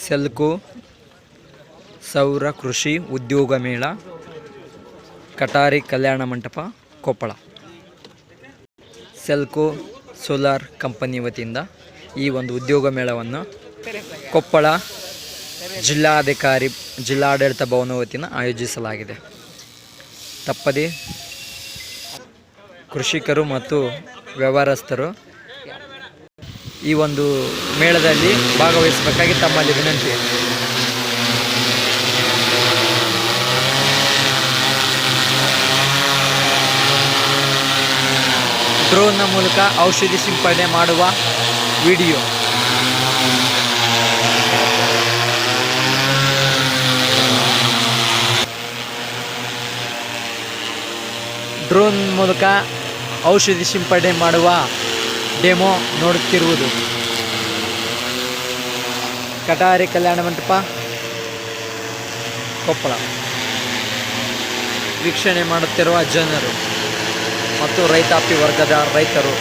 Selco ಸೌರ ಕೃಷಿ ಉದ್ಯೋಗ ಮೇಳ, ಕಟಾರಿ Kalyana Mantapa, Koppal. Selco solar company ವತಿಯಿಂದ ಈ ಒಂದು ಉದ್ಯೋಗ ಮೇಳವನ್ನು ಕೊಪ್ಪಳ ಜಿಲ್ಲಾಡಳಿತ ಭವನ ವತಿಯಿಂದ ಆಯೋಜಿಸಲಾಗಿದೆ. ತಪ್ಪದೇ ಕೃಷಿಕರು ಮತ್ತು ವ್ಯವಹಾರಸ್ಥರು ಈ ಒಂದು ಮೇಳದಲ್ಲಿ ಭಾಗವಹಿಸಬೇಕಾಗಿ ತಮ್ಮಲ್ಲಿ ವಿನಂತಿ. ಡ್ರೋನ್ನ ಮೂಲಕ ಔಷಧಿ ಸಿಂಪಡಣೆ ಮಾಡುವ ವಿಡಿಯೋ. ಡ್ರೋನ್ ಮೂಲಕ ಔಷಧಿ ಸಿಂಪಡಣೆ ಮಾಡುವ ಡೆಮೋ ನೋಡುತ್ತಿರುವುದು ಕಟಾರಿ ಕಲ್ಯಾಣ ಮಂಟಪ, ಕೊಪ್ಪಳ. ವೀಕ್ಷಣೆ ಮಾಡುತ್ತಿರುವ ಜನರು ಮತ್ತು ರೈತಾಪಿ ವರ್ಗದ ರೈತರು